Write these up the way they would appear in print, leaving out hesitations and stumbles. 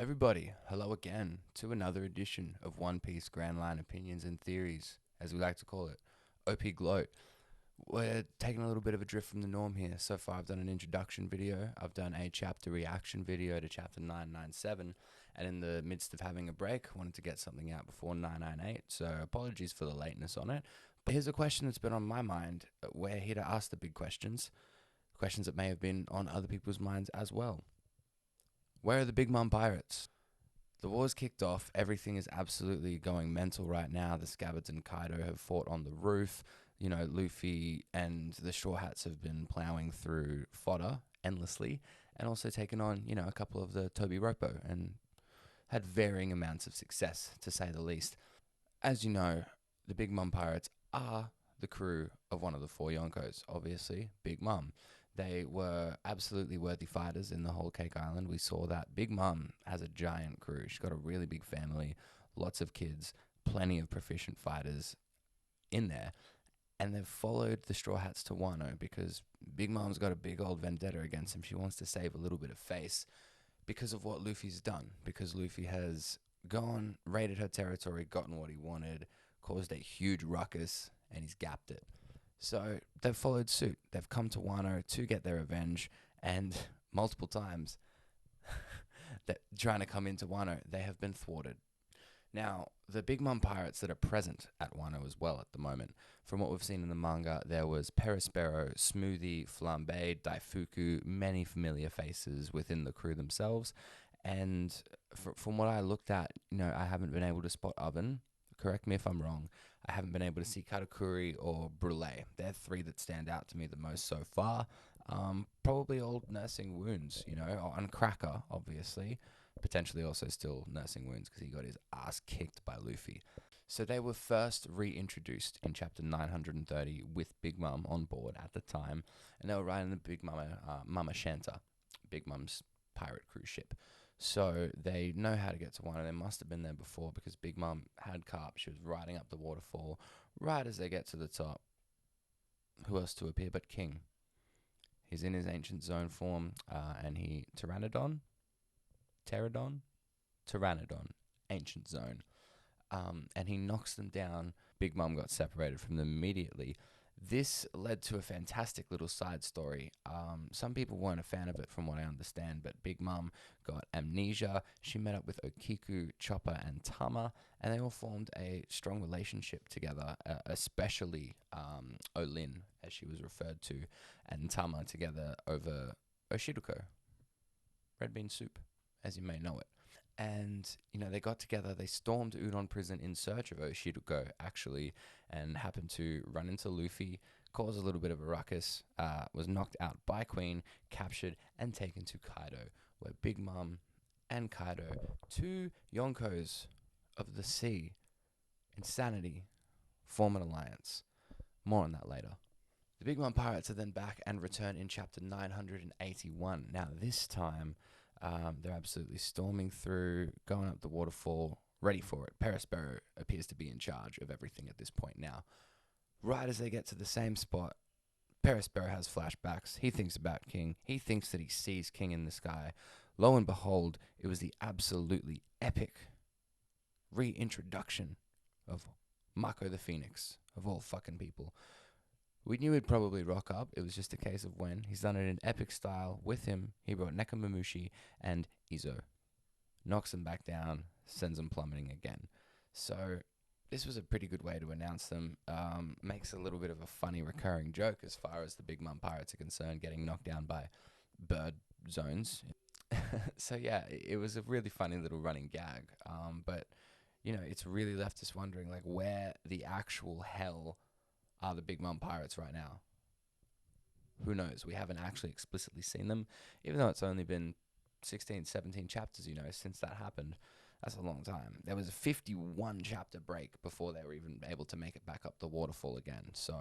Everybody, hello again to another edition of One Piece Grand Line Opinions and Theories, as we like to call it, OP GLOAT. We're taking a little bit of a drift from the norm here. So far, I've done an introduction video, I've done a chapter reaction video to chapter 997, and in the midst of having a break, wanted to get something out before 998, so apologies for the lateness on it. But here's a question that's been on my mind. We're here to ask the big questions, questions that may have been on other people's minds as well. Where are the Big Mom Pirates? The war's kicked off. Everything is absolutely going mental right now. The Scabbards and Kaido have fought on the roof. You know, Luffy and the Straw Hats have been plowing through fodder endlessly and also taken on, a couple of the Toby Ropo and had varying amounts of success, to say the least. As you know, the Big Mom Pirates are the crew of one of the four Yonkos, obviously, Big Mom. They were absolutely worthy fighters in the whole Cake Island. We saw that Big Mom has a giant crew. She's got a really big family, lots of kids, plenty of proficient fighters in there. And they've followed the Straw Hats to Wano because Big Mom's got a big old vendetta against him. She wants to save a little bit of face because of what Luffy's done. Because Luffy has gone, raided her territory, gotten what he wanted, caused a huge ruckus, and he's gapped it. So they've followed suit. They've come to Wano to get their revenge, and multiple times that trying to come into Wano, they have been thwarted. Now, the Big Mom pirates that are present at Wano as well at the moment, from what we've seen in the manga, there was Perispero, Smoothie, Flambe, Daifuku, many familiar faces within the crew themselves. And from what I looked at, I haven't been able to spot Oven. Correct me if I'm wrong. I haven't been able to see Katakuri or Brule. They're three that stand out to me the most so far. Probably all nursing wounds, and Cracker, obviously. Potentially also still nursing wounds because he got his ass kicked by Luffy. So they were first reintroduced in chapter 930 with Big Mom on board at the time. And they were riding the Big Mama Shanta, Big Mom's pirate cruise ship. So they know how to get to Wano. They must have been there before because Big Mom had carp. She was riding up the waterfall. Right as they get to the top, who else to appear but King? He's in his ancient zone form, and he Pteranodon, ancient zone, and he knocks them down. Big Mom got separated from them immediately. This led to a fantastic little side story. Some people weren't a fan of it from what I understand, but Big Mom got amnesia. She met up with Okiku, Chopper, and Tama, and they all formed a strong relationship together, especially Olin, as she was referred to, and Tama together over Oshiruko, red bean soup, as you may know it. And, they got together, they stormed Udon prison in search of Oshiruko, actually, and happened to run into Luffy, cause a little bit of a ruckus, was knocked out by Queen, captured, and taken to Kaido, where Big Mom and Kaido, two Yonkos of the sea, Insanity, form an alliance. More on that later. The Big Mom Pirates are then back and return in chapter 981. Now, this time, they're absolutely storming through, going up the waterfall, ready for it. Perispero appears to be in charge of everything at this point now. Right as they get to the same spot, Perispero has flashbacks. He thinks about King. He thinks that he sees King in the sky. Lo and behold, it was the absolutely epic reintroduction of Mako the Phoenix, of all fucking people. We knew he'd probably rock up. It was just a case of when. He's done it in epic style. With him, he brought Nekomamushi and Izo. Knocks him back down, sends him plummeting again. So this was a pretty good way to announce them. Makes a little bit of a funny recurring joke as far as the Big Mom Pirates are concerned, getting knocked down by bird zones. So yeah, it was a really funny little running gag. But, it's really left us wondering, like, where the actual hell are the Big Mom Pirates right now? Who knows? We haven't actually explicitly seen them, even though it's only been 16, 17 chapters, since that happened. That's a long time. There was a 51 chapter break before they were even able to make it back up the waterfall again. So,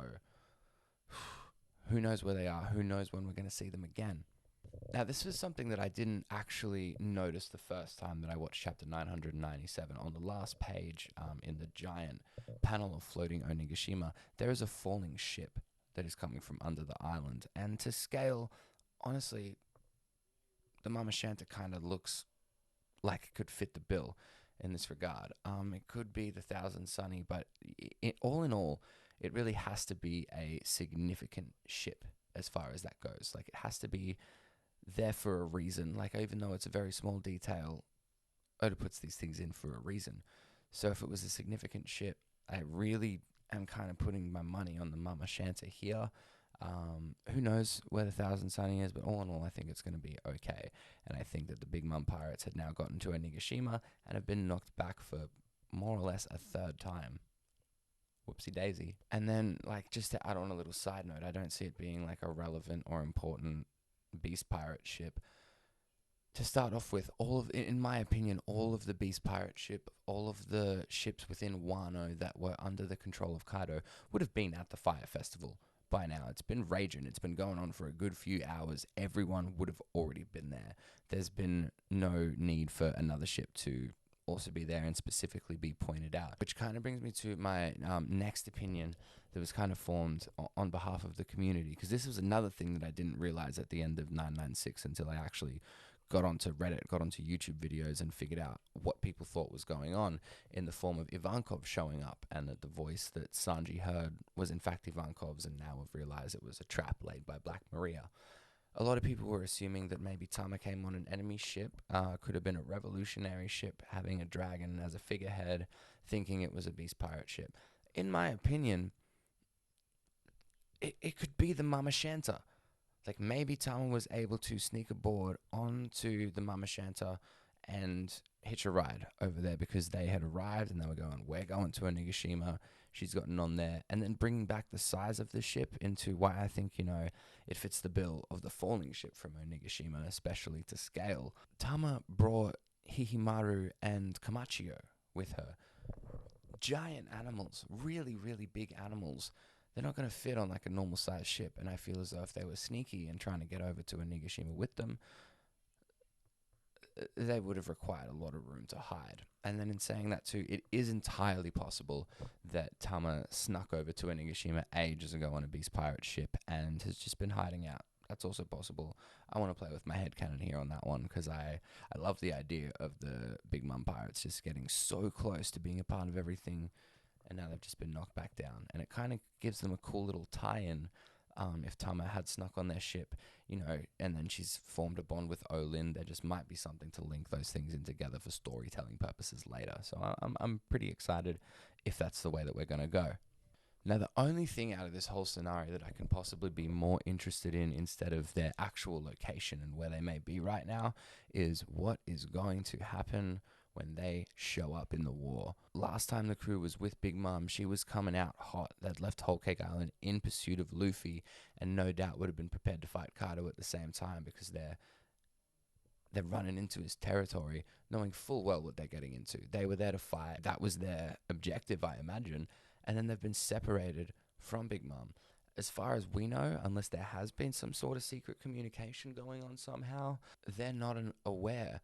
who knows where they are? Who knows when we're going to see them again? Now, this was something that I didn't actually notice the first time that I watched chapter 997. On the last page, in the giant panel of floating Onigashima, there is a falling ship that is coming from under the island. And to scale, honestly, the Mama Shanta kind of looks like it could fit the bill in this regard. It could be the Thousand Sunny, but all in all, it really has to be a significant ship as far as that goes. Like, it has to be there for a reason. Like, even though it's a very small detail, Oda puts these things in for a reason. So if it was a significant ship, I really am kind of putting my money on the Mama Shanta here. Who knows where the Thousand Sunny is, but all in all, I think it's going to be okay. And I think that the Big Mom Pirates had now gotten to Onigashima and have been knocked back for more or less a third time. Whoopsie daisy. And then, like, just to add on a little side note, I don't see it being like a relevant or important Beast Pirate ship. To start off with, in my opinion, all of the Beast Pirate ship, all of the ships within Wano that were under the control of Kaido would have been at the Fire Festival by now. It's been raging. It's been going on for a good few hours. Everyone would have already been there. There's been no need for another ship to also be there and specifically be pointed out. Which kind of brings me to my next opinion that was kind of formed on behalf of the community. Because this was another thing that I didn't realize at the end of 996 until I actually got onto Reddit, got onto YouTube videos and figured out what people thought was going on in the form of Ivankov showing up, and that the voice that Sanji heard was in fact Ivankov's, and now we've realized it was a trap laid by Black Maria. A lot of people were assuming that maybe Tama came on an enemy ship, could have been a revolutionary ship having a dragon as a figurehead, thinking it was a Beast Pirate ship. In my opinion, it could be the Mama Shanta. Like, maybe Tama was able to sneak aboard onto the Mama Shanta and hitch a ride over there because they had arrived and they were going, we're going to Onigashima. She's gotten on there. And then bringing back the size of the ship into why I think, it fits the bill of the falling ship from Onigashima, especially to scale. Tama brought Hihimaru and Kamachio with her. Giant animals, really, really big animals. They're not going to fit on like a normal sized ship, and I feel as though if they were sneaky and trying to get over to Onigashima with them, they would have required a lot of room to hide. And then in saying that too, it is entirely possible that Tama snuck over to Onigashima ages ago on a Beast Pirate ship and has just been hiding out. That's also possible. I want to play with my headcanon here on that one because I love the idea of the Big Mom Pirates just getting so close to being a part of everything, and now they've just been knocked back down. And it kind of gives them a cool little tie-in. If Tama had snuck on their ship, and then she's formed a bond with Olin, there just might be something to link those things in together for storytelling purposes later. So I'm pretty excited if that's the way that we're going to go. Now, the only thing out of this whole scenario that I can possibly be more interested in instead of their actual location and where they may be right now is what is going to happen when they show up in the war. Last time the crew was with Big Mom, she was coming out hot. They'd left Whole Cake Island in pursuit of Luffy, and no doubt would have been prepared to fight Kaido at the same time because they're running into his territory, knowing full well what they're getting into. They were there to fight. That was their objective, I imagine. And then they've been separated from Big Mom. As far as we know, unless there has been some sort of secret communication going on somehow, they're not aware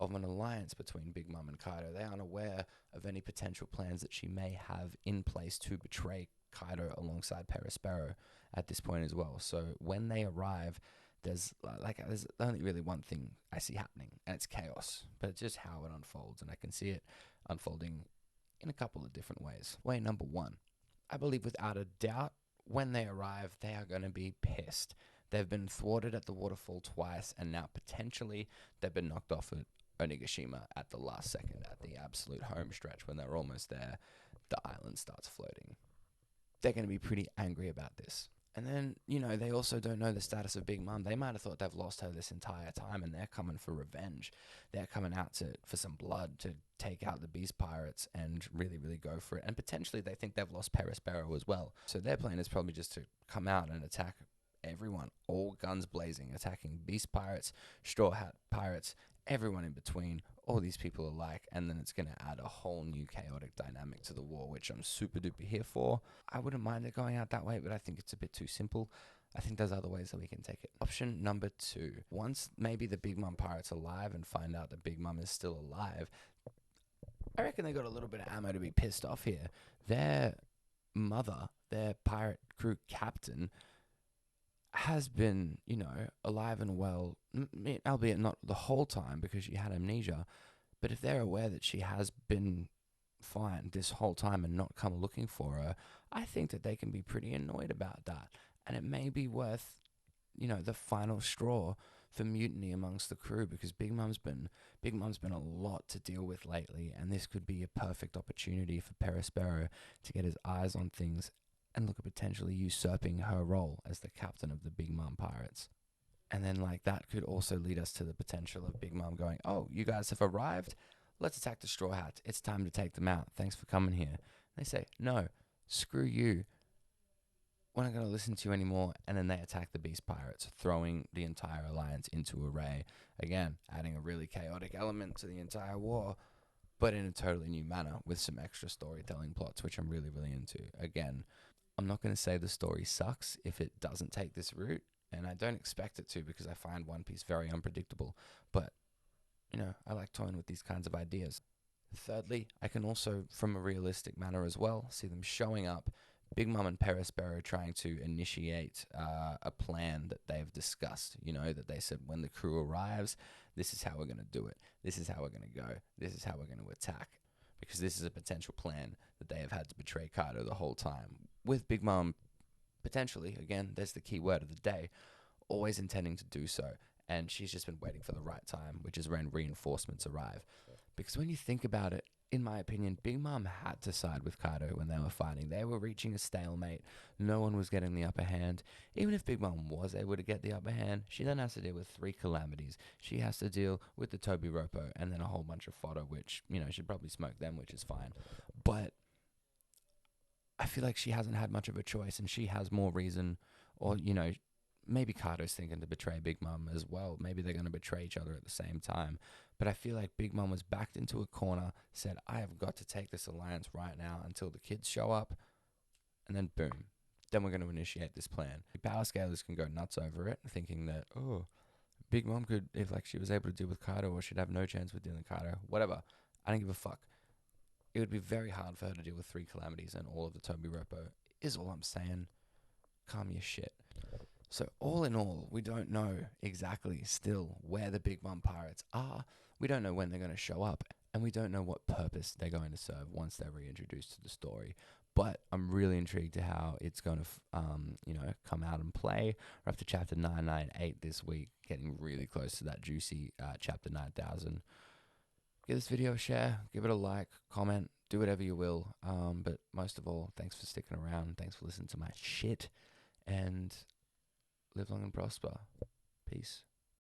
of an alliance between Big Mom and Kaido. They aren't aware of any potential plans that she may have in place to betray Kaido alongside Perospero at this point as well. So when they arrive, there's only really one thing I see happening, and it's chaos. But it's just how it unfolds, and I can see it unfolding in a couple of different ways. Way number one, I believe without a doubt, when they arrive, they are going to be pissed. They've been thwarted at the waterfall twice, and now potentially they've been knocked off at Onigashima at the last second, at the absolute home stretch when they're almost there. The island starts floating. They're going to be pretty angry about this. And then, they also don't know the status of Big Mom. They might have thought they've lost her this entire time, and they're coming for revenge. They're coming out for some blood, to take out the Beast Pirates and really, really go for it. And potentially they think they've lost Perospero as well. So their plan is probably just to come out and attack everyone, all guns blazing, attacking Beast Pirates, Straw Hat Pirates, everyone in between, all these people alike, and then it's going to add a whole new chaotic dynamic to the war, which I'm super duper here for. I wouldn't mind it going out that way, but I think it's a bit too simple. I think there's other ways that we can take it. Option number 2, once maybe the Big Mom Pirates are alive and find out that Big Mom is still alive, I reckon they got a little bit of ammo to be pissed off here. Their mother, their pirate crew captain, has been, alive and well, albeit not the whole time because she had amnesia, But if they're aware that she has been fine this whole time and not come looking for her, I think that they can be pretty annoyed about that. And it may be worth, the final straw for mutiny amongst the crew, because Big Mum's been a lot to deal with lately, and this could be a perfect opportunity for Perospero to get his eyes on things and look at potentially usurping her role as the captain of the Big Mum Pirates. And then, like, that could also lead us to the potential of Big Mum going, "Oh, you guys have arrived. Let's attack the Straw Hats. It's time to take them out. Thanks for coming here." They say, "No, screw you. We're not going to listen to you anymore." And then they attack the Beast Pirates, throwing the entire alliance into array. Again, adding a really chaotic element to the entire war, but in a totally new manner with some extra storytelling plots, which I'm really, really into. Again, I'm not going to say the story sucks if it doesn't take this route, and I don't expect it to, because I find One Piece very unpredictable. But, I like toying with these kinds of ideas. Thirdly, I can also, from a realistic manner as well, see them showing up, Big Mum and Perospero trying to initiate a plan that they've discussed. That they said, when the crew arrives, this is how we're going to do it. This is how we're going to go. This is how we're going to attack. Because this is a potential plan that they have had to betray Kaido the whole time. With Big Mum, potentially, again, there's the key word of the day, always intending to do so. And she's just been waiting for the right time, which is when reinforcements arrive. Because when you think about it, in my opinion, Big Mom had to side with Kaido when they were fighting. They were reaching a stalemate. No one was getting the upper hand. Even if Big Mom was able to get the upper hand, she then has to deal with three calamities. She has to deal with the Toby Ropo and then a whole bunch of fodder, which, she'd probably smoke them, which is fine. But I feel like she hasn't had much of a choice, and she has more reason, or, maybe Kaido's thinking to betray Big Mom as well. Maybe they're going to betray each other at the same time. But I feel like Big Mom was backed into a corner, said, "I have got to take this alliance right now until the kids show up," and then boom. Then we're going to initiate this plan. Power scalers can go nuts over it, thinking that, oh, Big Mom could, if like she was able to deal with Kaido, or she'd have no chance with dealing with Kaido. Whatever. I don't give a fuck. It would be very hard for her to deal with three calamities and all of the Toby Ropo, is all I'm saying. Calm your shit. So all in all, we don't know exactly still where the Big Mom Pirates are. We don't know when they're going to show up, and we don't know what purpose they're going to serve once they're reintroduced to the story. But I'm really intrigued to how it's going to, come out and play. We're up to chapter 998 this week, getting really close to that juicy chapter 9000. Give this video a share, give it a like, comment, do whatever you will. But most of all, thanks for sticking around. Thanks for listening to my shit, and live long and prosper. Peace.